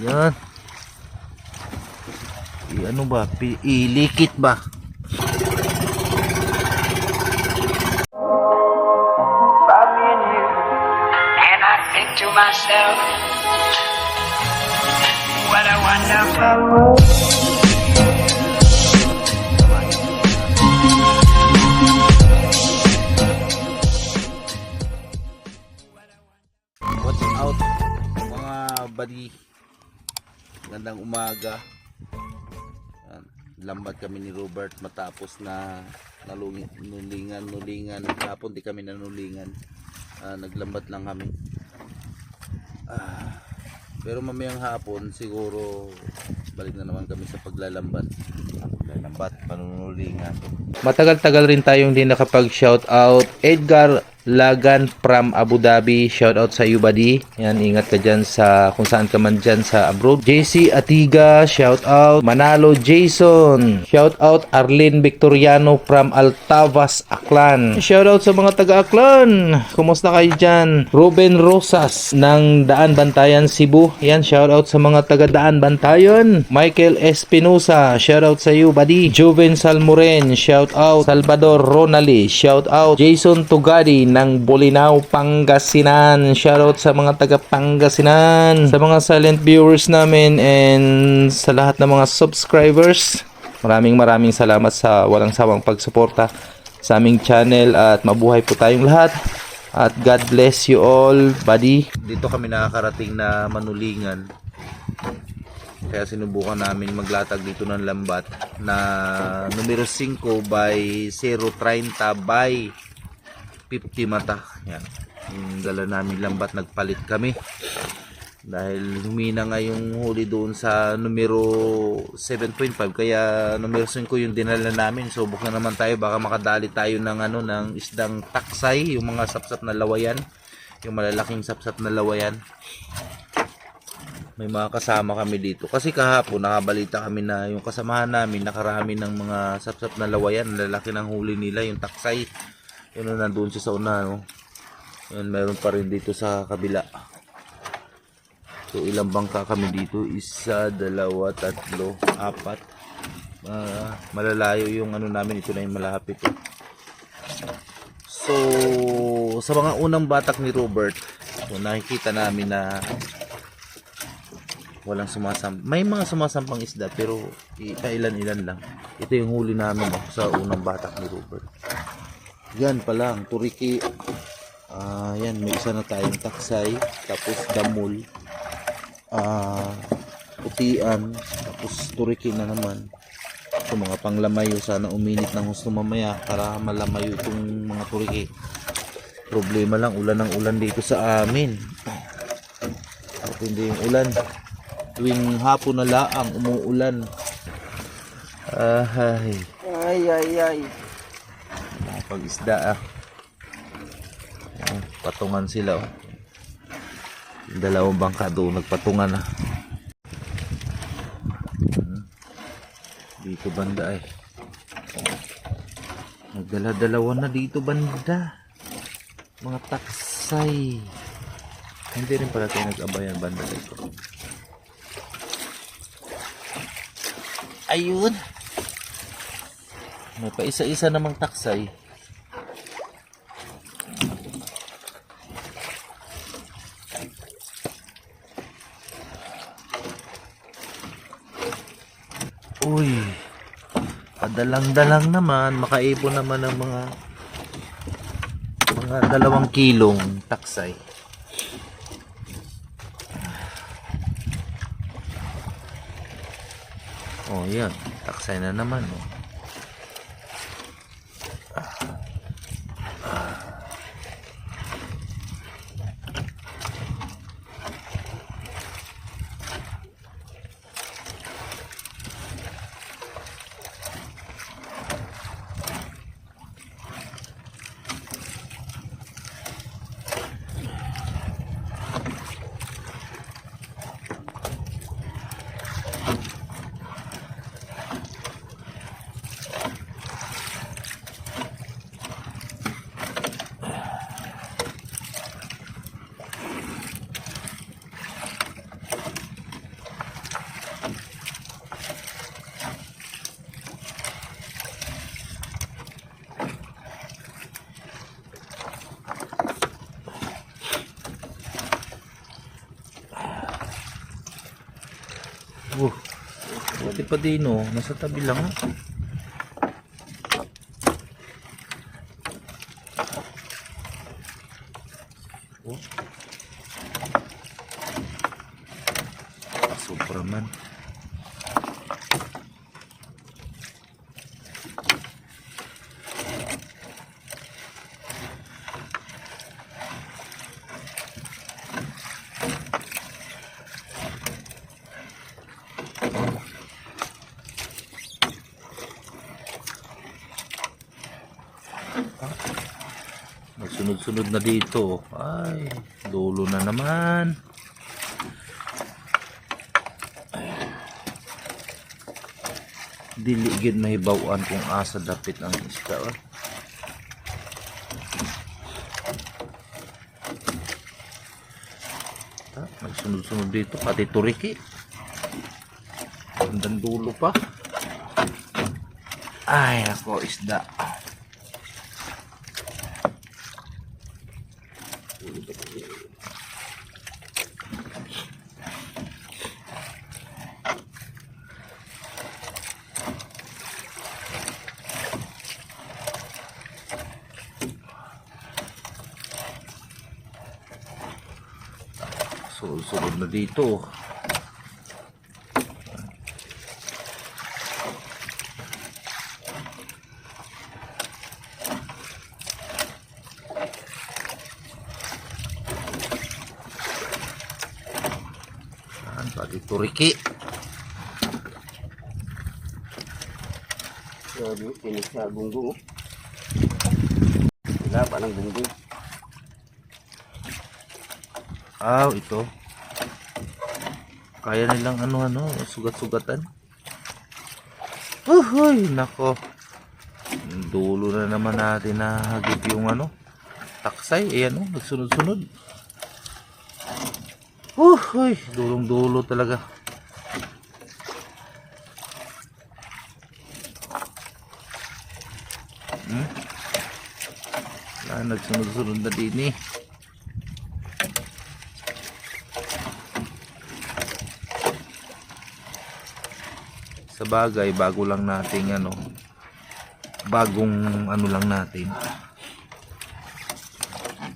Yan. Ano ba? Ilikit ba? And I think to myself, what a wonderful world. Watch out mga buddy. Gandang umaga. Yan. Lambat kami ni Robert matapos na nulingan. Hapon di kami nanulingan. Naglambat lang kami. Pero mamayang hapon siguro balik na naman kami sa paglalambat. Panunulingan. Matagal-tagal rin tayong hindi nakapag-shout out. Edgar Lagan from Abu Dhabi, shout out sa iyo buddy. Yan, ingat ka dyan sa kung saan ka man dyan sa abroad. JC Atiga, shout out. Manalo Jason, shout out. Arlene Victoriano from Altavas, Aklan, shout out sa mga taga Aklan. Kumusta kayo dyan? Ruben Rosas ng Daan Bantayan, Cebu. Yan, shout out sa mga taga Daan Bantayan. Michael Espinosa, shout out sa iyo buddy. Joven Salmoren, shout out. Salvador Ronali, shout out. Jason Tugadi ng Bolinao, Pangasinan, shoutout sa mga taga Pangasinan, sa mga silent viewers namin, and sa lahat ng mga subscribers. Maraming salamat sa walang sawang pagsuporta sa aming channel, at mabuhay po tayong lahat, at God bless you all buddy. Dito kami nakakarating na manulingan, kaya sinubukan namin maglatag dito ng lambat na numero 5 by 0.30 by 50 mata. Yan. Yung dala namin lambat, nagpalit kami. Dahil humina nga yung huli doon sa numero 7.5. Kaya numero 5 yung dinala namin. Subok na naman tayo. Baka makadali tayo ng, ng isdang taksay. Yung mga sapsap na lawayan. Yung malalaking sapsap na lawayan. May mga kasama kami dito. Kasi kahapon nakabalita kami na yung kasamahan namin nakarami ng mga sapsap na lawayan. Lalaki ng huli nila, yung taksay. Yun na nandun siya sa una, no? Yan, meron pa rin dito sa kabila. So ilang bangka kami dito? 1, 2, 3, 4. Malalayo yung namin. Ito na yung malapit. So sa mga unang batak ni Robert, so, nakikita namin na walang sumasampang. May mga sumasampang isda pero ilan lang. Ito yung huli namin sa unang batak ni Robert. Yan pa lang, turiki. Yan, may isa na tayong taksay, tapos damul, putian, tapos turiki na naman. So mga panglamayo, sana uminit ng gusto mamaya para malamayo itong mga turiki. Problema lang, ulan ng ulan dito sa amin. At hindi yung ulan, tuwing hapon na laang umuulan. Ay. Pag-isda patungan sila yung dalawang bangka doon nagpatungan dito banda nagdala-dalawa na dito banda mga taksay. Hindi rin pala tayo nag-abayan banda dito. Ayun, may pa isa-isa namang taksay. Uy, padalang-dalang naman, makaipon naman ng mga 2 kilong taksay. Oh, yan, taksay na naman. pa din oh. Nasa tabi lang oh. Oh. Superman. Sunod-sunod na dito. Ay, dulo na naman. Diligid mahibawan kung asa dapit ang isda. Oh. Magsunod-sunod dito. Pati turiki. Hanggang dulo pa. Ay, ako isda. Sunod na dito. Pati turiki. So, ini sa gunggong. Wala pa ng gunggong. Ito. Kaya nilang ano, sugat-sugatan. Uy, nako. Dulo na naman natin na hagip yung taksay. Ayan nagsunod-sunod. Uy, dulong-dulo talaga. Nagsunod-sunod na din eh. Sa bagay, bago lang nating bagong lang natin.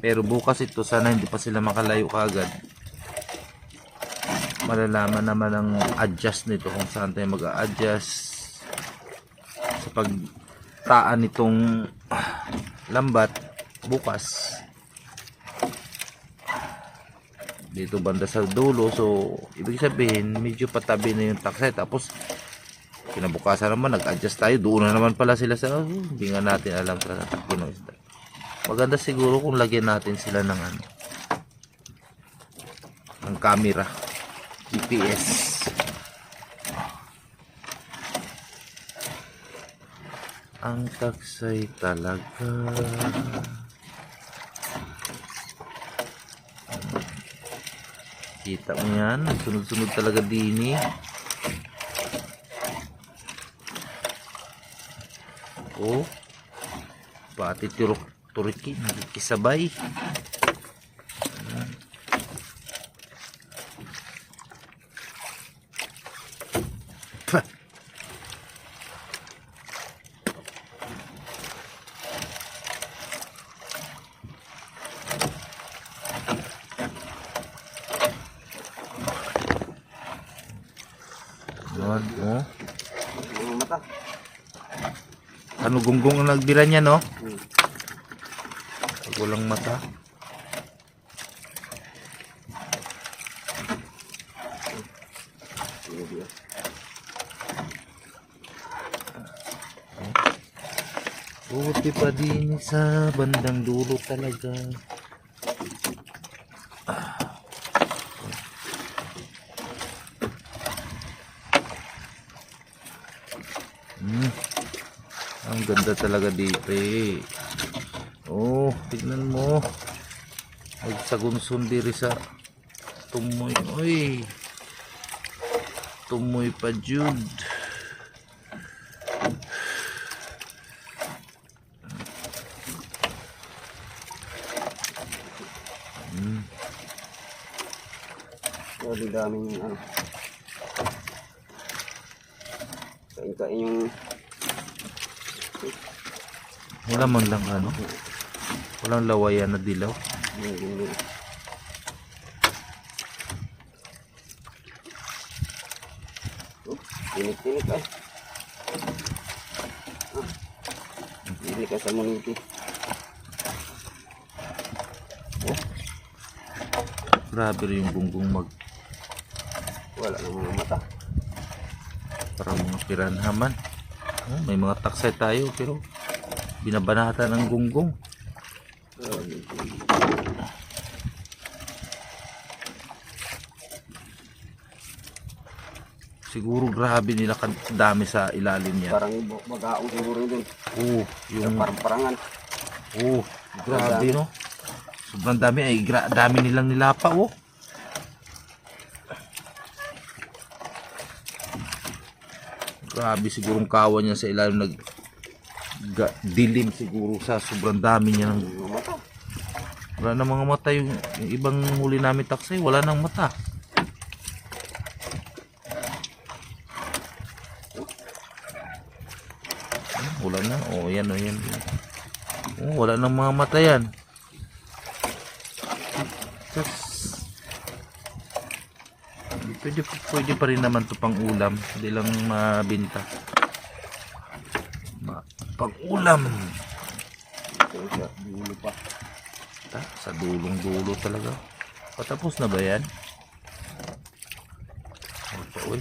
Pero bukas ito, sana hindi pa sila makalayo kaagad. Malalaman naman ang adjust nito kung saan tayo mag-a-adjust sa pagtaan nitong lambat bukas. Dito banda sa dulo, so ibig sabihin medyo patabi na yung taksay, tapos kinabukasan naman nag-adjust tayo, doon na naman pala sila sa hindi nga natin alam sa tatakbo ng isda. Maganda siguro kung lagyan natin sila ng ng camera, GPS. Ang taksay talaga. Kita mo yan, sunod-sunod talaga din eh. Oh, pati turiki nakikisabay. Oh. Mata. Ano gunggong ang nagbira niya, no? Walang mata. Buti pa din sa bandang dulo talaga. Ang ganda talaga dito eh. Oh, tignan mo. Magsagunsun diri sa tumoy. Oy. Tumoy pa jud. So, di daming pagkain yung Wala man lang ano. Walang lawayan na dilaw. gunggong. Oh, tinik-tinik ay. Hindi ka sa muniti. Grabe rin yung gunggong Wala nang mga mata. parang mga piranhaman. Oh, may mga taksay tayo pero binabanatan ng gunggong. Siguro grabe nila kadami sa ilalim niya. Parang bagaong siguro dun. Oh, yung Parang-parangan. oh, grabe no. Sobrang dami ay dami nilang nilapa oh. Grabe sigurong kawan niya sa ilalim dilim siguro sa sobrang dami niya ng Mga mata. wala na mga mata yung ibang huli namin taksay, wala nang mata. Wala na. Oh, yan oh, yan. Oh, wala nang mga mata yan. Pwede pa rin naman to pang ulam, hindi lang mabinta. Pang ulam. Ito siya. Dulo pa. Sa dulong dulo talaga. Patapos na ba yan? Uy.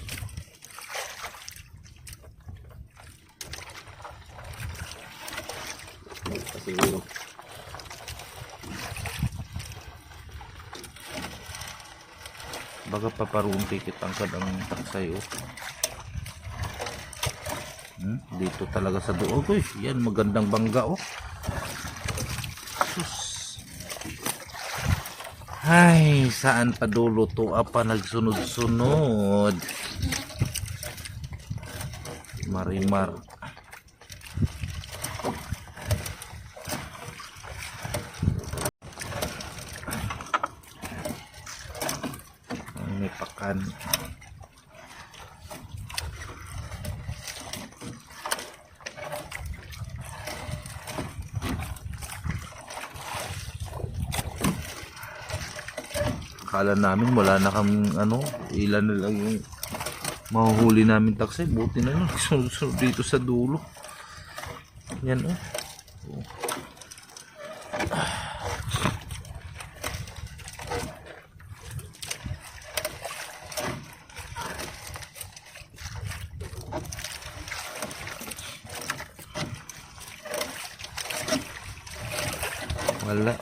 Siguro. Baga paparunti kitangkad ang taksay oh. Dito talaga sa doon. Uy, yan magandang bangga oh. Sus. Ay, saan pa dulo to? Apa nagsunod-sunod? Marimar. Ang may pakan. Akala namin wala na kami ano, ilan na lang yung mahuhuli namin taksay. Buti na lang sunod dito sa dulo. Yan oh. Oh.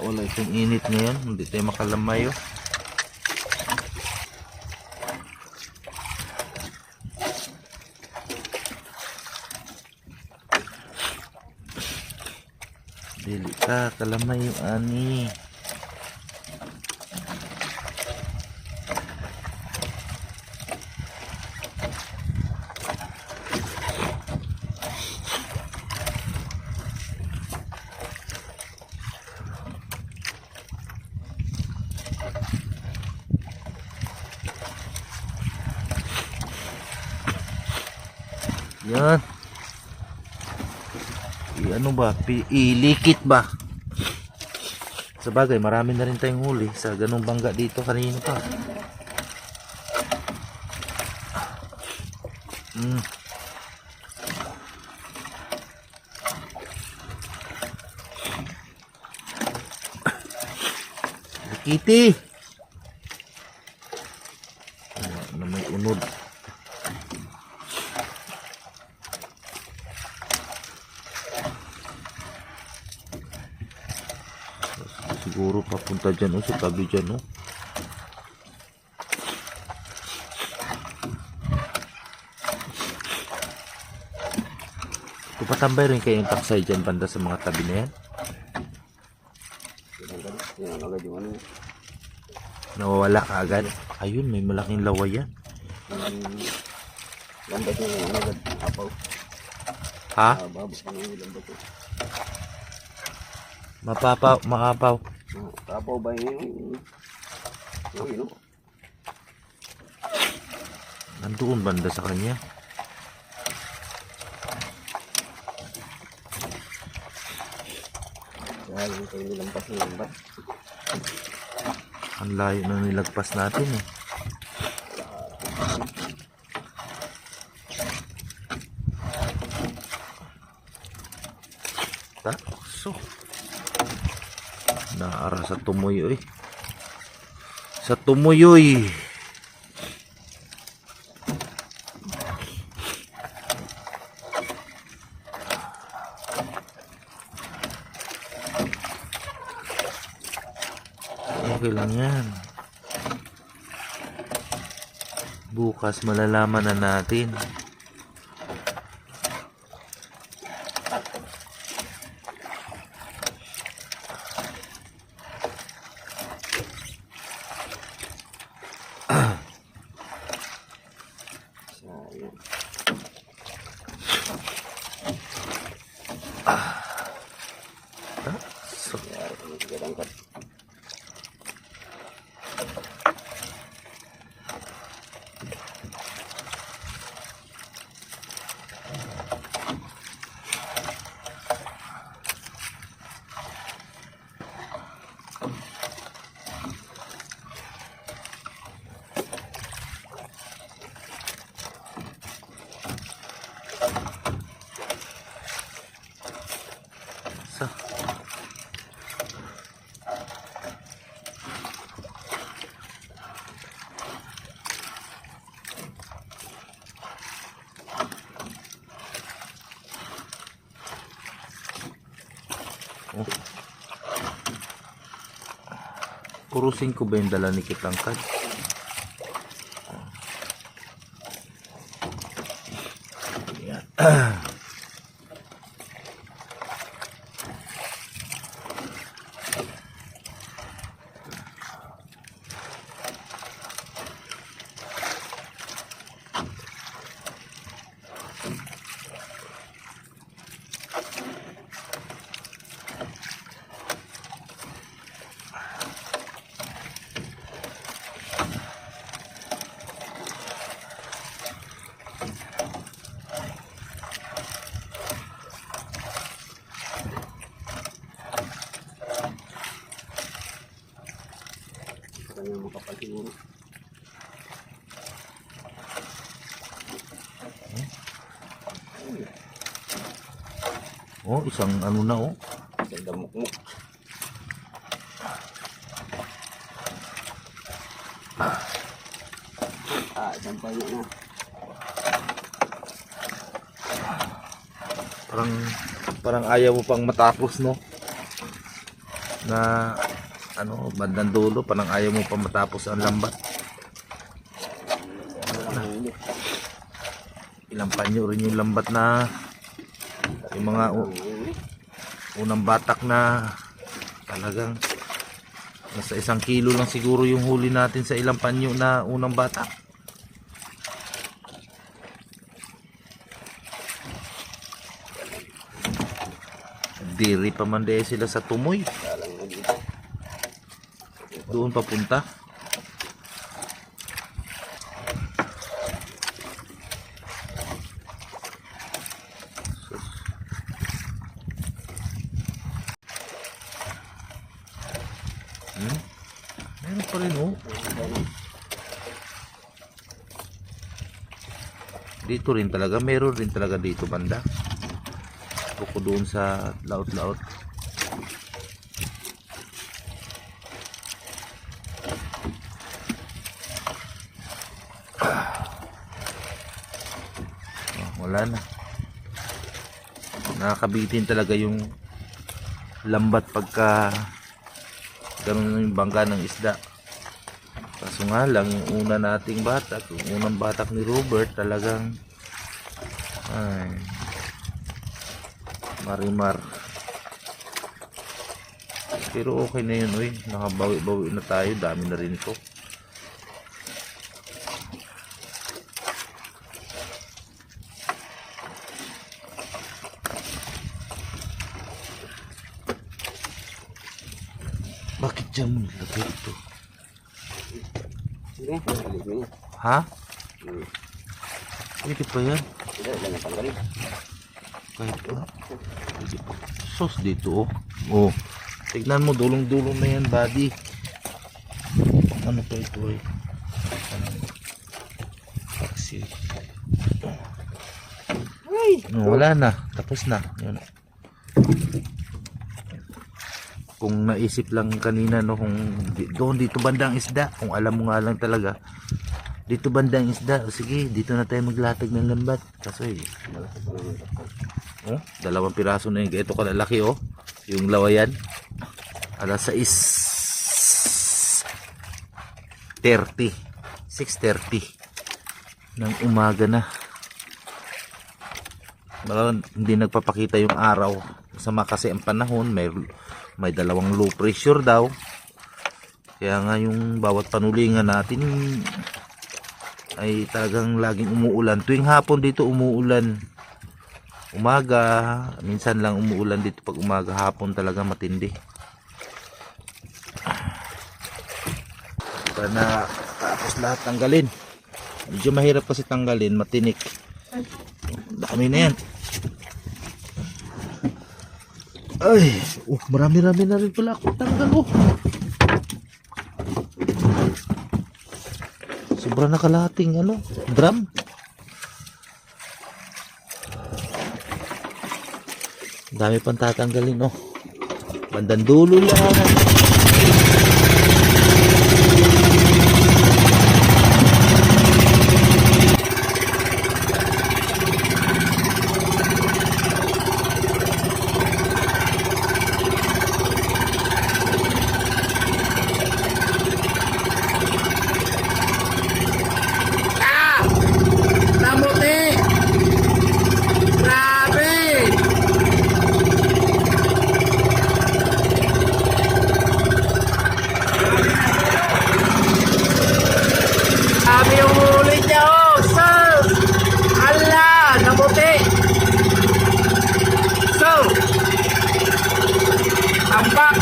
Wala itong init ngayon, hindi tayo makalamay oh. Dili ka, kalamay yung ani. Yan. Ano ba? Ilikit ba? Sa bagay, marami na rin tayong huli sa ganung bangga dito kanina pa. Kitty. Na may unod. Siguro papunta dyan o sa tabi dyan o. Patambay rin kayong taksay dyan banda sa mga tabi na yan. Yan agad yung ano. Nawawala ka agad. Ayun, may malaking laway yan. Lambat nyo yung agad. Apaw. Ha? Babos ka yung lambat ko. Maapaw. Apaw ba yung yun? Nandoon banda sa kanya. Layo kayo nilampas ng lambat. Ang layo na nilagpas natin eh. So, naara sa tumuyoy. Sa tumuyoy. Okay lang yan. Bukas malalaman na natin. Sayang. So, Kaya kami gadangkat. so. Oh. Kurusin ko ba yung dala ni Kitangkad? Yan. Kanya makapal siguro. Oh, isang ano na oh. Sa damok-mok. Isang payo na. Parang ayaw mo pang matapos, no? Na ano, bandang dulo, parang ayaw mo pang matapos ang lambat. Ilang panyo rin yung lambat na yung mga unang batak na talagang nasa 1 kilo lang siguro yung huli natin sa ilang panyo na unang batak. Diri pa man dahil sila sa tumoy. Dalang na dito. Doon papunta. Meron pa rin oh. Dito rin talaga, meron rin talaga dito banda. Bukod doon sa laot-laot. Wala na. Nakakabitin talaga yung lambat pagka ganun yung bangka ng isda. Kaso nga lang yung una nating batak, yung unang batak ni Robert talagang ay marimar. Pero okay na yun, uy. Nakabawi-bawi na tayo, dami na rin to. Bakit dyan mo nilagay ito? Sige, balik mo yan. Ha? Pwede pa yan. Hindi, lang ang tanggalin. Kahit pa. Pwede pa. Sos dito oh. Oh. Tignan mo, dulong-dulong na yan, buddy. Ano pa ito eh? Taxi. No, wala na. Tapos na. Yun. Kung naisip lang kanina no, kung doon dito bandang isda, kung alam mo nga lang talaga dito bandang isda, o sige dito na tayo maglatag ng lambat. Kaso eh oh, 2 piraso na yung ito kalalaki oh, yung lawayan. Alas 6:30 ng umaga na. Maraming hindi nagpapakita yung araw, masama kasi ang panahon, may 2 low pressure daw, kaya nga yung bawat panulingan natin ay talagang laging umuulan. Tuwing hapon dito umuulan, umaga minsan lang umuulan dito pag umaga, hapon talaga matindi. Para na tapos lahat tanggalin, medyo mahirap kasi tanggalin, matinik. Dami na yan. Ay, marami-rami na rin pala ako tanggal oh. Sobra na kalahating ano, drum. Dami pang tatanggalin oh. Bandang dulo lang. Sabi yung huli niya, oh, sir! Ala, nabuti! So, tampak!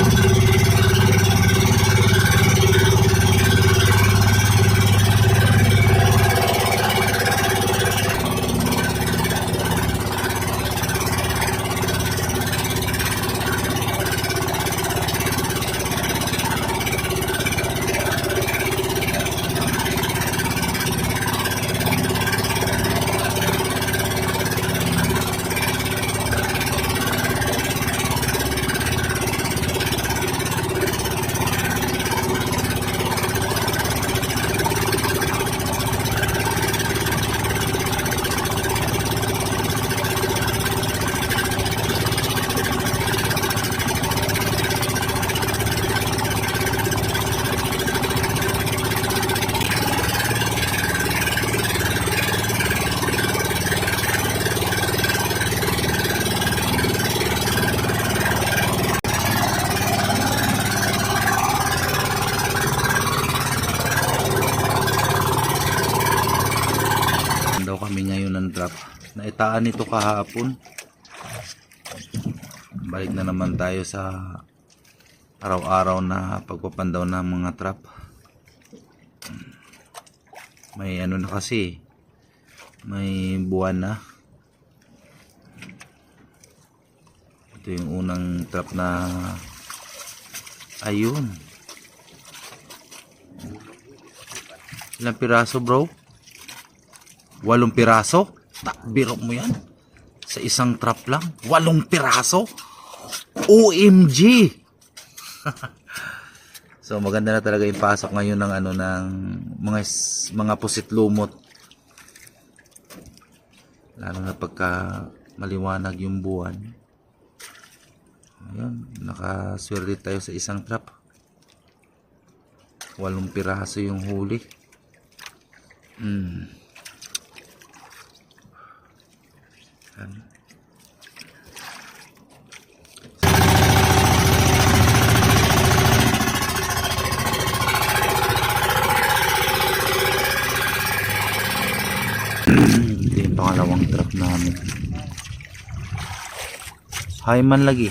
Daw kami ngayon ng drop. Naitaan ito kahapon. Balik na naman tayo sa araw-araw na pagpapandaw ng mga trap. May ano na kasi, may buwan na. Ito yung unang trap na ayun. Ilang piraso bro? 8 piraso? Biro mo yan? Sa isang trap lang? 8 piraso? OMG! So maganda na talaga yung pasok ngayon ng ano ng mga pusit lumot. Lalo na pagka maliwanag yung buwan. Ayun, nakaswerte tayo sa isang trap. 8 piraso yung huli. Ito yung pangalawang trap namin. Hi man lagi.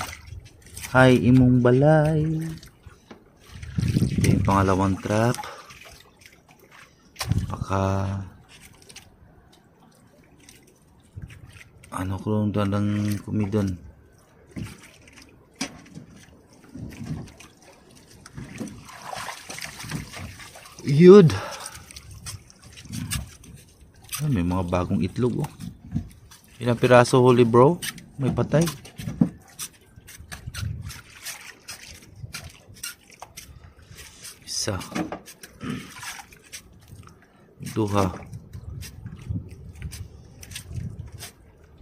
Hi imong balay. Ito yung pangalawang trap. Baka ano kung dalang kumidon. Yun. Ay, may mga bagong itlog oh. Ilang piraso huli bro? May patay. Isa. Duha.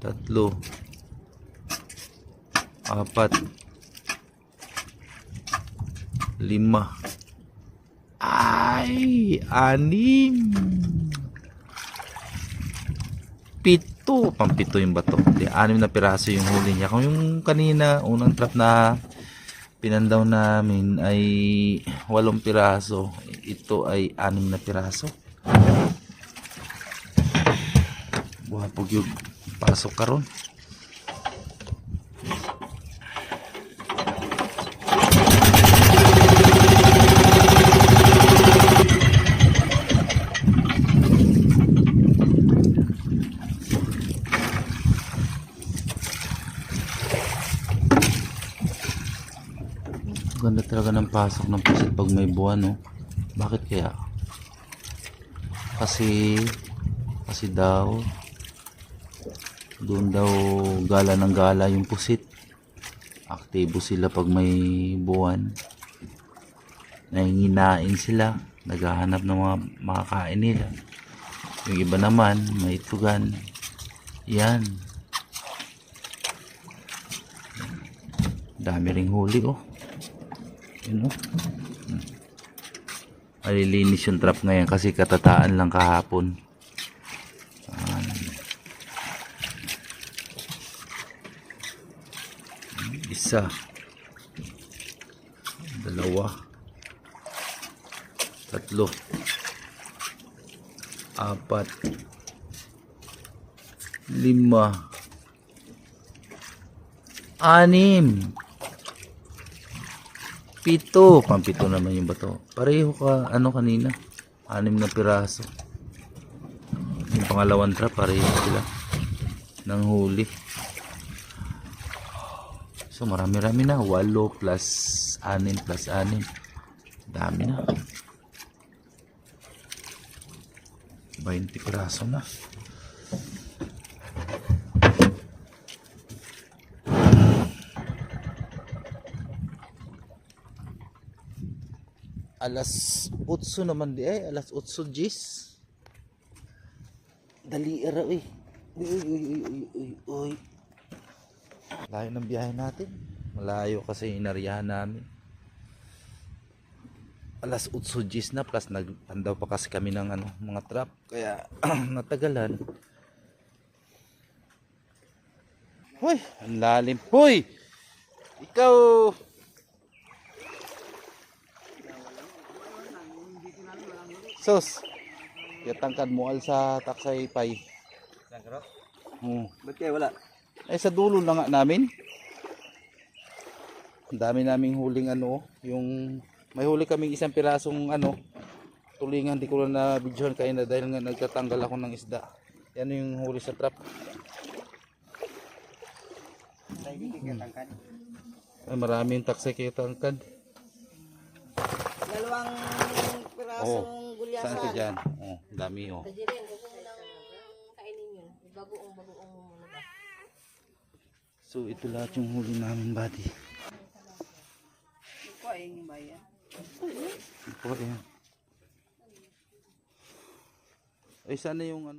Tatlo. Apat. Lima. Ay, anim. Pito. Pampito yung bato. Hindi, anim na piraso yung huli niya. Kung yung kanina, unang trap na pinandaw namin ay 8 piraso. Ito ay 6 na piraso. Buhapog yung pasok karon. Ganda talaga ng pasok ng pusit pag may buwan, no? Bakit kaya? Kasi daw doon daw gala ng gala yung pusit. Aktibo sila pag may buwan. Nahihinain sila, naghahanap ng mga makakain nila. Yung iba naman may itlogan. Yan. Dami ring huli oh. Yun oh. Malilinis yung trap ngayon kasi katataan lang kahapon. Isa. Dalawa. Tatlo. Apat. Lima. Anim. Pito. Pampito naman yung bato. Pareho ka, ano kanina? 6 na piraso. Yung pangalawang trap, pareho sila ng huli. So marami-rami na. 8 plus 6 plus 6. Dami na. 20 piraso na. Alas 8 naman di ay. Alas 8 Gis. Dali ara uy. Uy. Layo ng biyahe natin. Malayo kasi inaryahan namin. Alas 8 Gis na plus nagpandaw pa kasi kami ng mga trap. Kaya natagalan. Hoy, ang lalim. Hoy! Ikaw! Sos, yatangkad mo al sa taksay pay. Sangkaro? Hmm. Ba't kayo wala? Ay sa dulo na nga namin. Ang dami naming huling yung may huli kaming 1 pirasong tulingan, di ko lang na videohan kayo na dahil nga nagtatanggal ako ng isda. Yan yung huli sa trap. Ay maraming taksay kayo tangkad. Dalawang pirasong gulyasan. Saan ka dyan? Oh, dami oh. Pwede rin, gusto mo lang kainin yun. Bagoong muna ba? So ito lahat yung huli namin buddy. Ito ay yung bayan. Ito yan. Ay sana yung